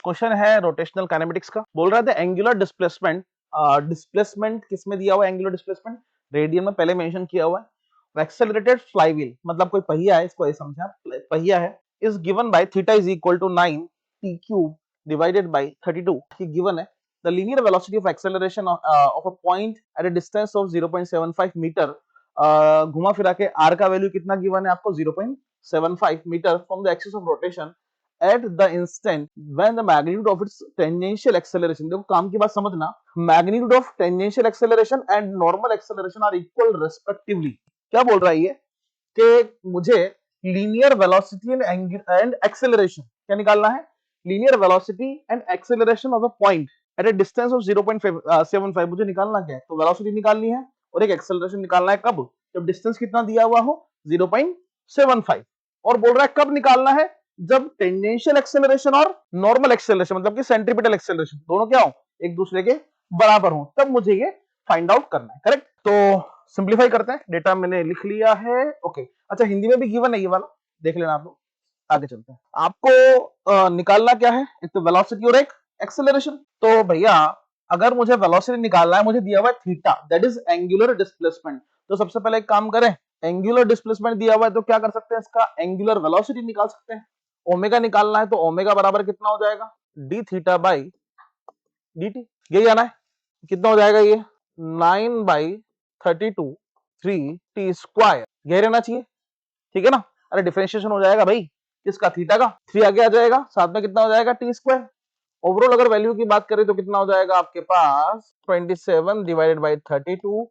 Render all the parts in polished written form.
Question है rotational kinematics का। बोल रहा था एंगुलर डिस्प्लेसमेंट, डिस्प्लेसमेंट किसमें दिया हुआ है? एंगुलर डिस्प्लेसमेंट रेडियन में पहले मेंशन किया हुआ है। एक्सेलरेटेड फ्लाईव्हील मतलब कोई पहिया है, इसको ऐसे समझे आप, पहिया है, is given by theta is equal to 9 t cube divided by 32, ये गिवन है। The linear velocity of acceleration of a point at a distance of 0.75 metre, घुमा फिरा के r का वैल्यू कितना गिवन है आपको? 0.75 metre from the axis of rotation at the instant when the magnitude of its tangential acceleration, देखो काम की बात समझना, magnitude of tangential acceleration and normal acceleration are equal respectively। क्या बोल रहा है ये कि मुझे linear velocity and acceleration क्या निकालना है? linear velocity and acceleration of a point at a distance of 0.75 मुझे निकालना क्या है? तो velocity निकालनी है और एक acceleration निकालना है। कब? जब distance कितना दिया हुआ हो 0.75, और बोल रहा है कब निकालना है? जब टेंजेंशियल एक्सेलरेशन और नॉर्मल एक्सेलरेशन मतलब कि सेंट्रीपिटल एक्सेलरेशन दोनों क्या हो? एक दूसरे के बराबर हो, तब मुझे ये फाइंड आउट करना है। करेक्ट? तो सिंप्लीफाई करते हैं, डेटा मैंने लिख लिया है। ओके, अच्छा हिंदी में भी गिवन है ये वाला, देख लेना आप लोग। आगे चलते हैं, आपको निकालना क्या है? एक तो वेलोसिटी और एक एक्सेलरेशन। तो भैया अगर मुझे वेलोसिटी निकालना है, मुझे दिया हुआ है theta, that is angular displacement. तो सबसे पहले एक काम करें, एंगुलर डिस्प्लेसमेंट दिया हुआ है तो क्या कर सकते हैं? इसका एंगुलर वेलोसिटी निकाल सकते हैं। ओमेगा निकालना है तो ओमेगा बराबर कितना हो जाएगा? D theta by D T, यही आना है। कितना हो जाएगा ये? 9/32 3t स्क्वायर, यही रहना चाहिए, ठीक है ना? अरे डिफरेंशिएशन हो जाएगा भाई, किसका? थीटा का। 3 आगे आ जाएगा, साथ में कितना हो जाएगा? T square. ओवरऑल अगर वैल्यू की बात करें तो कितना हो जाएगा आपके पास? 27 डिवाइडेड बाई 32,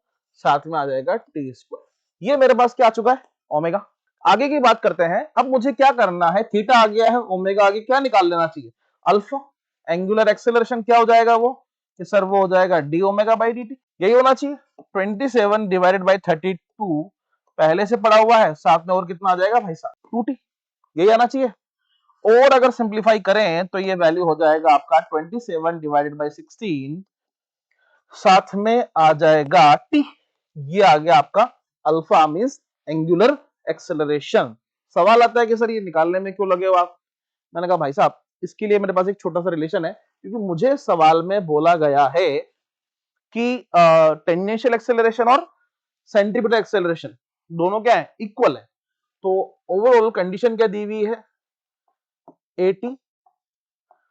साथ में आ जाएगा टी स्क्वायर। ये मेरे पास क्या आ चुका है? ओमेगा। आगे की बात करते हैं, अब मुझे क्या करना है? थीटा आ गया है, ओमेगा आगे क्या निकाल लेना चाहिए? अल्फा। एंगुलर एक्सेलरेशन क्या हो जाएगा वो? कि सर वो हो जाएगा D omega by D T, यही होना चाहिए। 27 डिवाइडेड बाई 32 पहले से पड़ा हुआ है, साथ में और कितना आ जाएगा भाई साहब? 2t, यही आना चाहिए। और अगर सिंप्लीफाई करें तो ये वैल्यू हो जाएगा आपका 27 डिवाइडेड बाई 16, साथ में आ जाएगा t, ये आ गया आपका अल्फा मींस एंगुलर एक्सेलरेशन। सवाल आता है कि सर ये निकालने में क्यों लगे हो आप? मैंने कहा भाई साहब इसके लिए मेरे पास एक छोटा सा रिलेशन है, क्योंकि मुझे सवाल में बोला गया है कि टेंजेंशियल एक्सेलरेशन और सेंट्रीपिटल एक्सेलरेशन दोनों क्या है? इक्वल है। तो ओवरऑल कंडीशन क्या दी हुई है? एटी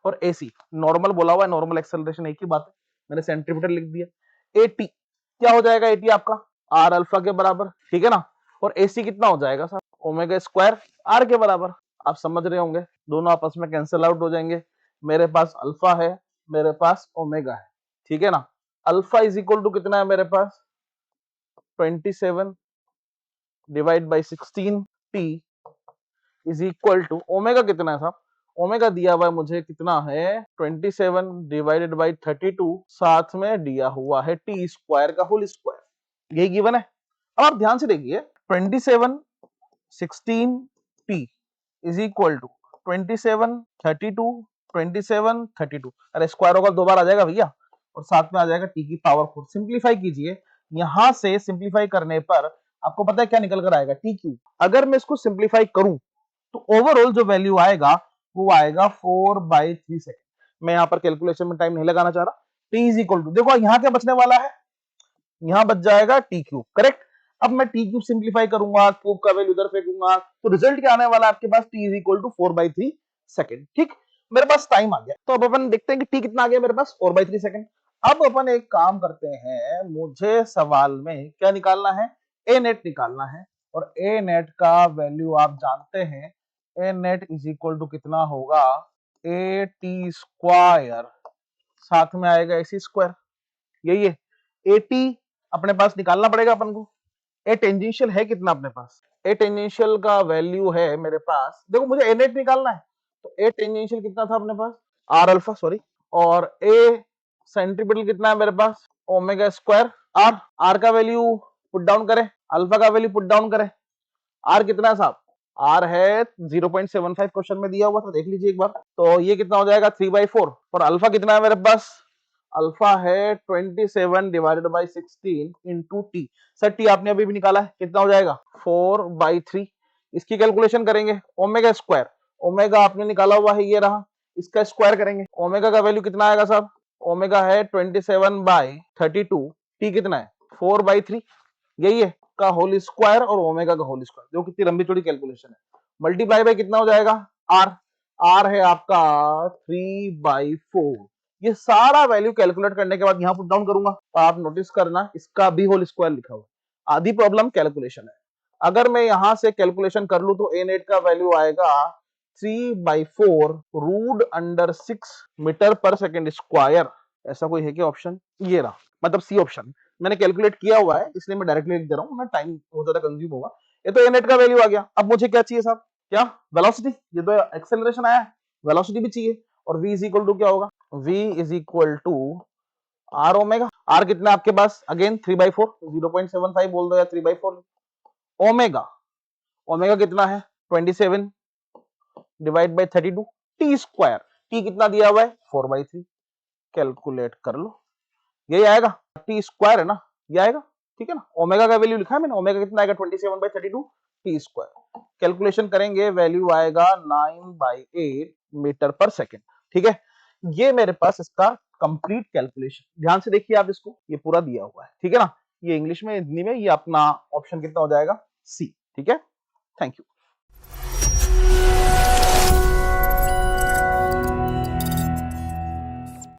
और एसी, नॉर्मल बोला हुआ है, नॉर्मल एक्सेलरेशन एक ही बात है, मैंने सेंट्रीपिटल लिख दिया। एटी क्या हो जाएगा? एटी आपका आर अल्फा के बराबर, ठीक है ना? और एसी कितना हो जाएगा सर? ओमेगा स्क्वायर आर के बराबर। आप समझ रहे होंगे, दोनों आपस में कैंसिल आउट हो जाएंगे। मेरे पास अल्फा है, मेरे पास ओमेगा है, ठीक है ना? अल्फा इज इक्वल टू कितना है मेरे पास? 27 divide by 16 t is equal to omega कितना है साहब? ओमेगा दिया हुआ है मुझे कितना है? 27 डिवाइडेड बाई 32, साथ में दिया हुआ है टी स्क्वायर का होल स्क्वायर, यही गिवन है। अब आप ध्यान से देखिए, 27 16 टी इज इक्वल टू 27 32 27 32, अरे स्क्वायर होगा दो बार आ जाएगा भैया, और साथ में आ जाएगा टी की पावर 4। सिंप्लीफाई कीजिए, यहां से सिंप्लीफाई करने पर आपको पता है क्या निकल कर आएगा? T cube. अगर मैं इसको सिंप्लीफाई करूं तो ओवरऑल जो वैल्यू आएगा वो आएगा 4/3 सेकेंड। मैं यहाँ पर कैलकुलेशन में टाइम नहीं लगाना चाह रहा। टी इज इक्वल टू, देखो यहाँ क्या बचने वाला है? यहाँ बच जाएगा टी क्यूब, करेक्ट? अब मैं टी क्यूब सिंप्लीफाई करूंगा, क्यूब का वैल्यू उधर फेंकूंगा, तो रिजल्ट क्या आने वाला है आपके पास? T is equal to 4/3 second. ठीक, मेरे पास टाइम आ गया, तो अब अपन देखते हैं कि टी कितना आ गया मेरे पास? 4/3 सेकेंड। अब अपन एक काम करते हैं, मुझे सवाल में क्या निकालना है? ए नेट निकालना है, और ए नेट का वैल्यू आप जानते हैं, ए नेट इज इक्वल टू कितना होगा? ए टी स्क्वायर, साथ में आएगा एसी स्क्वायर, यही है। ए टी अपने पास निकालना पड़ेगा अपन को। ए टेंजेंशियल है कितना अपने पास? ए टेंजेंशियल का वैल्यू है मेरे पास, देखो मुझे ए नेट निकालना है, तो ए टेंजेंशियल कितना था अपने पास? आर अल्फा, सॉरी, और ए सेंट्रीपिटल कितना है मेरे पास? Omega square R. आर का वैल्यू पुट डाउन करें, अल्फा का वैल्यू पुट डाउन करें। आर कितना है साहब? आर है 0.75, क्वेश्चन में दिया हुआ था, देख लीजिए एक बार। तो ये कितना हो जाएगा? 3/4। और अल्फा कितना है मेरे पास? अल्फा है 27 divided by 16 into T. Sir T आपने अभी भी निकाला है, कितना हो जाएगा? 4/3। इसकी कैलकुलेशन करेंगे, ओमेगा स्क्वायर, ओमेगा आपने निकाला हुआ है, ये रहा, इसका स्क्वायर करेंगे, ओमेगा का वैल्यू कितना आएगा साहब, ओमेगा है 27/32, टी कितना है 4/3, यही है का होल स्क्वायर और ओमेगा का होल स्क्वायर, जो कितनी लंबी चौड़ी कैलकुलेशन है, मल्टीप्लाई बाय कितना हो जाएगा आर, आर है आपका 3/4। ये सारा वैल्यू कैलकुलेट करने के बाद यहां पुट डाउन करूंगा, तो आप नोटिस करना इसका भी होल स्क्वायर लिखा हुआ है। आधी प्रॉब्लम कैलकुलेशन है, अगर मैं यहां से कैलकुलेशन कर लूं तो ए नेट का वैल्यू आएगा 3/4 √6 मीटर पर सेकेंड स्क्वायर। ऐसा कोई है क्या ऑप्शन, ये रहा, मतलब सी ऑप्शन। मैंने कैलकुलेट किया हुआ है इसलिए मैं डायरेक्टली लिख दे रहा हूं, ना टाइम बहुत ज्यादा कंज्यूम होगा। ये तो ए नेट का वैल्यू आ गया। अब मुझे क्या चाहिए साहब, क्या वेलोसिटी, ये तो एक्सेलरेशन आया है, वेलोसिटी भी चाहिए। और v इज इक्वल टू क्या होगा, v is equal to r omega. R कितना आपके पास, अगेन 3/4, 0.75 बोल दो या 3/4। ओमेगा, ओमेगा कितना है 27 divide by 32, T square, T कितना दिया हुआ है 4/3, कैलकुलेट कर लो, यही आएगा, टी स्क्वायर है ना, ये आएगा, ठीक है ना। ओमेगा का वैल्यू लिखा है मैंने, ओमेगा कितना आएगा 27/32 टी स्क्वायर, कैलकुलेशन करेंगे वैल्यू आएगा 9/8 मीटर पर सेकेंड, ठीक है। ये मेरे पास इसका कंप्लीट कैलकुलेशन, ध्यान से देखिए आप इसको, ये पूरा दिया हुआ है, ठीक है ना। ये इंग्लिश में, हिंदी में, ये अपना ऑप्शन कितना हो जाएगा सी, ठीक है। Thank you.